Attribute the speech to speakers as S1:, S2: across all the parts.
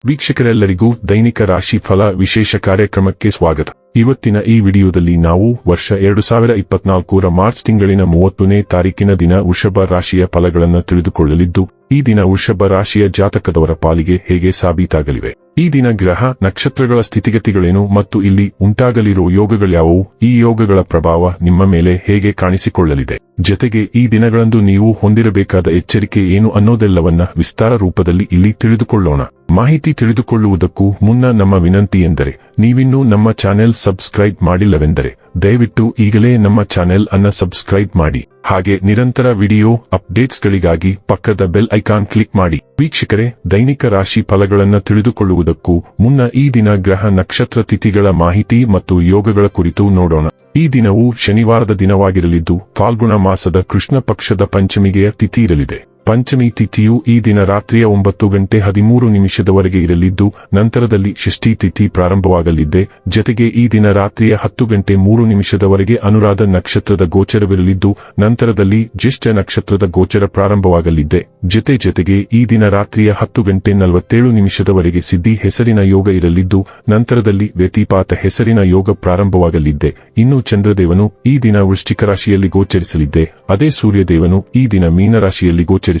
S1: ವೀಕ್ಷಕರೆಲ್ಲರಿಗೂ ದೈನಿಕ ರಾಶಿ ಫಲ ವಿಶೇಷ ಕಾರ್ಯಕ್ರಮಕ್ಕೆ ಸ್ವಾಗತ. ಇವತ್ತಿನ ಈ ವಿಡಿಯೋದಲ್ಲಿ ನಾವು ವರ್ಷ 2024ರ ಮಾರ್ಚ್ ತಿಂಗಳಿನ 30ನೇ ತಾರೀಕಿನ ದಿನ ವೃಷಭ ರಾಶಿಯ ಫಲಗಳನ್ನು ತಿಳಿದುಕೊಳ್ಳಲಿದ್ದು, ಈ ದಿನ ವೃಷಭ ರಾಶಿಯ ಜಾತಕದವರ ಪಾಲಿಗೆ ಹೇಗೆ ಸಾಬೀತಾಗಲಿವೆ, ಈ ದಿನ ಗ್ರಹ ನಕ್ಷತ್ರಗಳ ಸ್ಥಿತಿಗತಿಗಳೇನು ಮತ್ತು ಇಲ್ಲಿ ಉಂಟಾಗಲಿರುವ ಯೋಗಗಳ್ಯಾವುವು, ಈ ಯೋಗಗಳ ಪ್ರಭಾವ ನಿಮ್ಮ ಮೇಲೆ ಹೇಗೆ ಕಾಣಿಸಿಕೊಳ್ಳಲಿದೆ, ಜೊತೆಗೆ ಈ ದಿನಗಳಂದು ನೀವು ಹೊಂದಿರಬೇಕಾದ ಎಚ್ಚರಿಕೆ ಏನು ಅನ್ನೋದೆಲ್ಲವನ್ನ ವಿಸ್ತಾರ ರೂಪದಲ್ಲಿ ಇಲ್ಲಿ ತಿಳಿದುಕೊಳ್ಳೋಣ. ಮಾಹಿತಿ ತಿಳಿದುಕೊಳ್ಳುವುದಕ್ಕೂ ಮುನ್ನ ನಮ್ಮ ವಿನಂತಿ ಎಂದರೆ, ನೀವಿನ್ನೂ ನಮ್ಮ ಚಾನೆಲ್ ಸಬ್ಸ್ಕ್ರೈಬ್ ಮಾಡಿಲ್ಲವೆಂದರೆ ದಯವಿಟ್ಟು ಈಗಲೇ ನಮ್ಮ ಚಾನೆಲ್ ಅನ್ನ ಸಬ್ಸ್ಕ್ರೈಬ್ ಮಾಡಿ. ಹಾಗೆ ನಿರಂತರ ವಿಡಿಯೋ ಅಪ್ಡೇಟ್ಸ್ಗಳಿಗಾಗಿ ಪಕ್ಕದ ಬೆಲ್ ಐಕಾನ್ ಕ್ಲಿಕ್ ಮಾಡಿ. ವೀಕ್ಷಕರೇ, ದೈನಿಕ ರಾಶಿ ಫಲಗಳನ್ನು ತಿಳಿದುಕೊಳ್ಳುವುದಕ್ಕೂ ಮುನ್ನ ಈ ದಿನ ಗ್ರಹ ನಕ್ಷತ್ರ ತಿಥಿಗಳ ಮಾಹಿತಿ ಮತ್ತು ಯೋಗಗಳ ಕುರಿತು ನೋಡೋಣ. ಈ ದಿನವು ಶನಿವಾರದ ದಿನವಾಗಿರಲಿದ್ದು, ಫಾಲ್ಗುಣ ಮಾಸದ ಕೃಷ್ಣ ಪಕ್ಷದ ಪಂಚಮಿಗೆಯ ತಿಥಿ ಇರಲಿದೆ. ಪಂಚಮಿ ತಿಥಿಯು ಈ ದಿನ ರಾತ್ರಿಯ 9:13 ಇರಲಿದ್ದು, ನಂತರದಲ್ಲಿ ಷಷ್ಠಿ ತಿಥಿ ಪ್ರಾರಂಭವಾಗಲಿದೆ. ಜೊತೆಗೆ ಈ ದಿನ ರಾತ್ರಿಯ 10:03 ಅನುರಾಧ ನಕ್ಷತ್ರದ ಗೋಚರವಿರಲಿದ್ದು, ನಂತರದಲ್ಲಿ ಜ್ಯೇಷ್ಠ ನಕ್ಷತ್ರದ ಗೋಚರ ಪ್ರಾರಂಭವಾಗಲಿದೆ. ಜೊತೆಗೆ ಈ ದಿನ ರಾತ್ರಿಯ 10:47 ಸಿದ್ಧಿ ಹೆಸರಿನ ಯೋಗ ಇರಲಿದ್ದು, ನಂತರದಲ್ಲಿ ವ್ಯತಿಪಾತ ಹೆಸರಿನ ಯೋಗ ಪ್ರಾರಂಭವಾಗಲಿದೆ. ಇನ್ನು ಚಂದ್ರದೇವನು ಈ ದಿನ ವೃಶ್ಚಿಕ ರಾಶಿಯಲ್ಲಿ ಗೋಚರಿಸಲಿದೆ. ಅದೇ ಸೂರ್ಯದೇವನು ಈ ದಿನ ಮೀನರಾಶಿಯಲ್ಲಿ ಗೋಚರಿಸಲಿದ್ದಾನೆ.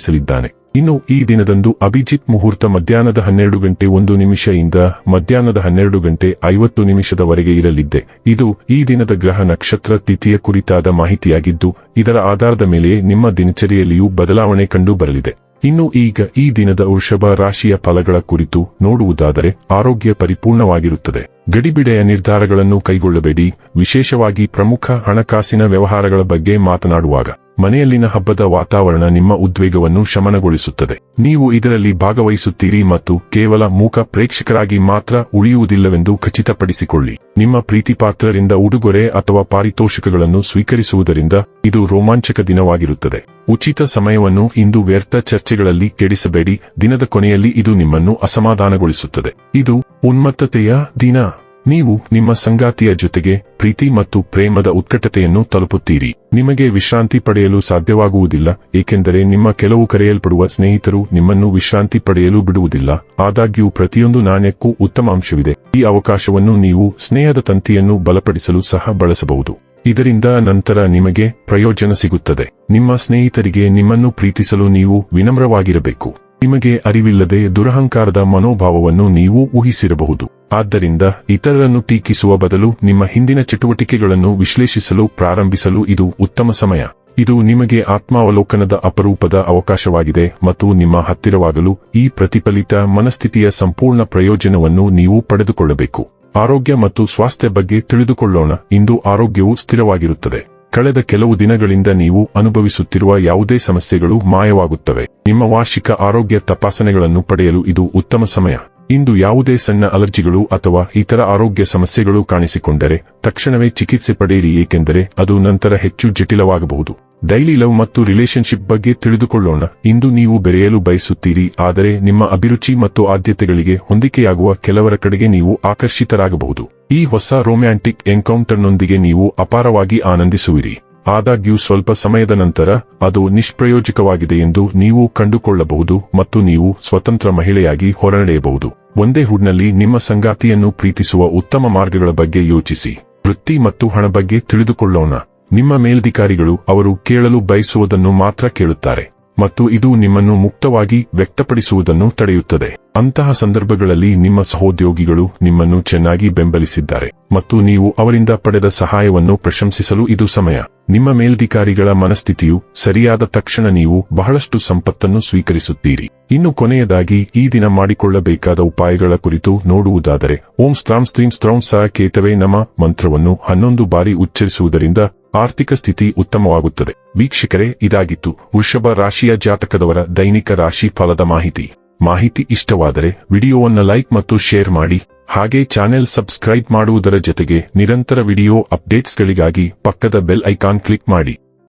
S1: ಇನ್ನು ಈ ದಿನದಂದು ಅಭಿಜಿತ್ ಮುಹೂರ್ತ ಮಧ್ಯಾಹ್ನದ 12:01 ಇಂದ ಮಧ್ಯಾಹ್ನದ 12:50 ಇರಲಿದೆ. ಇದು ಈ ದಿನದ ಗ್ರಹ ನಕ್ಷತ್ರ ತಿಥಿಯ ಕುರಿತಾದ ಮಾಹಿತಿಯಾಗಿದ್ದು, ಇದರ ಆಧಾರದ ಮೇಲೆ ನಿಮ್ಮ ದಿನಚರಿಯಲ್ಲಿಯೂ ಬದಲಾವಣೆ ಕಂಡು ಬರಲಿದೆ. ಇನ್ನು ಈಗ ಈ ದಿನದ ವೃಷಭ ರಾಶಿಯ ಫಲಗಳ ಕುರಿತು ನೋಡುವುದಾದರೆ, ಆರೋಗ್ಯ ಪರಿಪೂರ್ಣವಾಗಿರುತ್ತದೆ. ಗಡಿಬಿಡೆಯ ನಿರ್ಧಾರಗಳನ್ನು ಕೈಗೊಳ್ಳಬೇಡಿ. ವಿಶೇಷವಾಗಿ ಪ್ರಮುಖ ಹಣಕಾಸಿನ ವ್ಯವಹಾರಗಳ ಬಗ್ಗೆ ಮಾತನಾಡುವಾಗ ಮನೆಯಲ್ಲಿನ ಹಬ್ಬದ ವಾತಾವರಣ ನಿಮ್ಮ ಉದ್ವೇಗವನ್ನು ಶಮನಗೊಳಿಸುತ್ತದೆ. ನೀವು ಇದರಲ್ಲಿ ಭಾಗವಹಿಸುತ್ತೀರಿ ಮತ್ತು ಕೇವಲ ಮೂಕ ಪ್ರೇಕ್ಷಕರಾಗಿ ಮಾತ್ರ ಉಳಿಯುವುದಿಲ್ಲವೆಂದು ಖಚಿತಪಡಿಸಿಕೊಳ್ಳಿ. ನಿಮ್ಮ ಪ್ರೀತಿಪಾತ್ರರಿಂದ ಉಡುಗೊರೆ ಅಥವಾ ಪಾರಿತೋಷಕಗಳನ್ನು ಸ್ವೀಕರಿಸುವುದರಿಂದ ಇದು ರೋಮಾಂಚಕ ದಿನವಾಗಿರುತ್ತದೆ. ಉಚಿತ ಸಮಯವನ್ನು ಇಂದು ವ್ಯರ್ಥ ಚರ್ಚೆಗಳಲ್ಲಿ ಕೆಡಿಸಬೇಡಿ. ದಿನದ ಕೊನೆಯಲ್ಲಿ ಇದು ನಿಮ್ಮನ್ನು ಅಸಮಾಧಾನಗೊಳಿಸುತ್ತದೆ. ಇದು ಉನ್ಮತ್ತತೆಯ ದಿನ. ನೀವು ನಿಮ್ಮ ಸಂಗಾತಿಯ ಜೊತೆಗೆ ಪ್ರೀತಿ ಮತ್ತು ಪ್ರೇಮದ ಉತ್ಕಟತೆಯನ್ನು ತಲುಪುತ್ತೀರಿ. ನಿಮಗೆ ವಿಶ್ರಾಂತಿ ಪಡೆಯಲು ಸಾಧ್ಯವಾಗುವುದಿಲ್ಲ, ಏಕೆಂದರೆ ನಿಮ್ಮ ಕೆಲವು ಕರೆಯಲ್ಪಡುವ ಸ್ನೇಹಿತರು ನಿಮ್ಮನ್ನು ವಿಶ್ರಾಂತಿ ಪಡೆಯಲು ಬಿಡುವುದಿಲ್ಲ. ಆದಾಗ್ಯೂ ಪ್ರತಿಯೊಂದು ನಾಣ್ಯಕ್ಕೂ ಉತ್ತಮ ಅಂಶವಿದೆ. ಈ ಅವಕಾಶವನ್ನು ನೀವು ಸ್ನೇಹದ ತಂತಿಯನ್ನು ಬಲಪಡಿಸಲು ಸಹ ಬಳಸಬಹುದು. ಇದರಿಂದ ನಂತರ ನಿಮಗೆ ಪ್ರಯೋಜನ ಸಿಗುತ್ತದೆ. ನಿಮ್ಮ ಸ್ನೇಹಿತರಿಗೆ ನಿಮ್ಮನ್ನು ಪ್ರೀತಿಸಲು ನೀವು ವಿನಮ್ರವಾಗಿರಬೇಕು. ನಿಮಗೆ ಅರಿವಿಲ್ಲದೆ ದುರಹಂಕಾರದ ಮನೋಭಾವವನ್ನು ನೀವು ಊಹಿಸಿರಬಹುದು. ಆದ್ದರಿಂದ ಇತರರನ್ನು ಟೀಕಿಸುವ ಬದಲು ನಿಮ್ಮ ಹಿಂದಿನ ಚಟುವಟಿಕೆಗಳನ್ನು ವಿಶ್ಲೇಷಿಸಲು ಪ್ರಾರಂಭಿಸಲು ಇದು ಉತ್ತಮ ಸಮಯ. ಇದು ನಿಮಗೆ ಆತ್ಮಾವಲೋಕನದ ಅಪರೂಪದ ಅವಕಾಶವಾಗಿದೆ ಮತ್ತು ನಿಮ್ಮ ಹತ್ತಿರವಾಗಲು ಈ ಪ್ರತಿಫಲಿತ ಮನಸ್ಥಿತಿಯ ಸಂಪೂರ್ಣ ಪ್ರಯೋಜನವನ್ನು ನೀವು ಪಡೆದುಕೊಳ್ಳಬೇಕು. ಆರೋಗ್ಯ ಮತ್ತು ಸ್ವಾಸ್ಥ್ಯ ಬಗ್ಗೆ ತಿಳಿದುಕೊಳ್ಳೋಣ. ಇಂದು ಆರೋಗ್ಯವು ಸ್ಥಿರವಾಗಿರುತ್ತದೆ. ಕಳೆದ ಕೆಲವು ದಿನಗಳಿಂದ ನೀವು ಅನುಭವಿಸುತ್ತಿರುವ ಯಾವುದೇ ಸಮಸ್ಯೆಗಳು ಮಾಯವಾಗುತ್ತವೆ. ನಿಮ್ಮ ವಾರ್ಷಿಕ ಆರೋಗ್ಯ ತಪಾಸಣೆಗಳನ್ನು ಪಡೆಯಲು ಇದು ಉತ್ತಮ ಸಮಯ. ಇಂದು ಯಾವುದೇ ಸಣ್ಣ ಅಲರ್ಜಿಗಳು ಅಥವಾ ಇತರ ಆರೋಗ್ಯ ಸಮಸ್ಯೆಗಳು ಕಾಣಿಸಿಕೊಂಡರೆ ತಕ್ಷಣವೇ ಚಿಕಿತ್ಸೆ ಪಡೆಯಿರಿ, ಏಕೆಂದರೆ ಅದು ನಂತರ ಹೆಚ್ಚು ಜಟಿಲವಾಗಬಹುದು. ಡೈಲಿ ಲವ್ ಮತ್ತು ರಿಲೇಶನ್ಶಿಪ್ ಬಗ್ಗೆ ತಿಳಿದುಕೊಳ್ಳೋಣ. ಇಂದು ನೀವು ಬೆರೆಯಲು ಬಯಸುತ್ತೀರಿ, ಆದರೆ ನಿಮ್ಮ ಅಭಿರುಚಿ ಮತ್ತು ಆದ್ಯತೆಗಳಿಗೆ ಹೊಂದಿಕೆಯಾಗುವ ಕೆಲವರ ಕಡೆಗೆ ನೀವು ಆಕರ್ಷಿತರಾಗಬಹುದು. ಈ ಹೊಸ ರೊಮ್ಯಾಂಟಿಕ್ ಎನ್ಕೌಂಟರ್ನೊಂದಿಗೆ ನೀವು ಅಪಾರವಾಗಿ ಆನಂದಿಸುವಿರಿ. ಆದಾಗ್ಯೂ ಸ್ವಲ್ಪ ಸಮಯದ ನಂತರ ಅದು ನಿಷ್ಪ್ರಯೋಜಕವಾಗಿದೆ ಎಂದು ನೀವು ಕಂಡುಕೊಳ್ಳಬಹುದು ಮತ್ತು ನೀವು ಸ್ವತಂತ್ರ ಮಹಿಳೆಯಾಗಿ ಹೊರನಡೆಯಬಹುದು. ಒಂದೇ ಹುಡ್ನಲ್ಲಿ ನಿಮ್ಮ ಸಂಗಾತಿಯನ್ನು ಪ್ರೀತಿಸುವ ಉತ್ತಮ ಮಾರ್ಗಗಳ ಬಗ್ಗೆ ಯೋಚಿಸಿ. ವೃತ್ತಿ ಮತ್ತು ಹಣ ಬಗ್ಗೆ ತಿಳಿದುಕೊಳ್ಳೋಣ. ನಿಮ್ಮ ಮೇಲಧಿಕಾರಿಗಳು ಅವರು ಕೇಳಲು ಬಯಸುವುದನ್ನು ಮಾತ್ರ ಕೇಳುತ್ತಾರೆ ಮತ್ತು ಇದು ನಿಮ್ಮನ್ನು ಮುಕ್ತವಾಗಿ ವ್ಯಕ್ತಪಡಿಸುವುದನ್ನು ತಡೆಯುತ್ತದೆ. ಅಂತಹ ಸಂದರ್ಭಗಳಲ್ಲಿ ನಿಮ್ಮ ಸಹೋದ್ಯೋಗಿಗಳು ನಿಮ್ಮನ್ನು ಚೆನ್ನಾಗಿ ಬೆಂಬಲಿಸಿದ್ದಾರೆ ಮತ್ತು ನೀವು ಅವರಿಂದ ಪಡೆದ ಸಹಾಯವನ್ನು ಪ್ರಶಂಸಿಸಲು ಇದು ಸಮಯ. ನಿಮ್ಮ ಮೇಲಧಿಕಾರಿಗಳ ಮನಸ್ಥಿತಿಯು ಸರಿಯಾದ ತಕ್ಷಣ ನೀವು ಬಹಳಷ್ಟು ಸಂಪತ್ತನ್ನು ಸ್ವೀಕರಿಸುತ್ತೀರಿ. ಇನ್ನು ಕೊನೆಯದಾಗಿ ಈ ದಿನ ಮಾಡಿಕೊಳ್ಳಬೇಕಾದ ಉಪಾಯಗಳ ಕುರಿತು ನೋಡುವುದಾದರೆ, ಓಂ ಸ್ತ್ರಾಂ ಸ್ತ್ರೀಂ ಸ್ತ್ರೌಂ ಸ ಕೇತವೇ ನಮ ಮಂತ್ರವನ್ನು 11 ಬಾರಿ ಉಚ್ಚರಿಸುವುದರಿಂದ ಆರ್ಥಿಕ ಸ್ಥಿತಿ ಉತ್ತಮವಾಗುತ್ತದೆ. ವೀಕ್ಷಕರೇ, ಇದಾಗಿತ್ತು ವೃಷಭ ರಾಶಿಯ ಜಾತಕದವರ ದೈನಿಕ ರಾಶಿ ಫಲದ ಮಾಹಿತಿ ಇಷ್ಟವಾದರೆ ವಿಡಿಯೋವನ್ನು ಲೈಕ್ ಮತ್ತು ಶೇರ್ ಮಾಡಿ. ಹಾಗೆ ಚಾನೆಲ್ ಸಬ್ಸ್ಕ್ರೈಬ್ ಮಾಡುವುದರ ಜೊತೆಗೆ ನಿರಂತರ ವಿಡಿಯೋ ಅಪ್ಡೇಟ್ಸ್ಗಳಿಗಾಗಿ ಪಕ್ಕದ ಬೆಲ್ ಐಕಾನ್ ಕ್ಲಿಕ್ ಮಾಡಿ.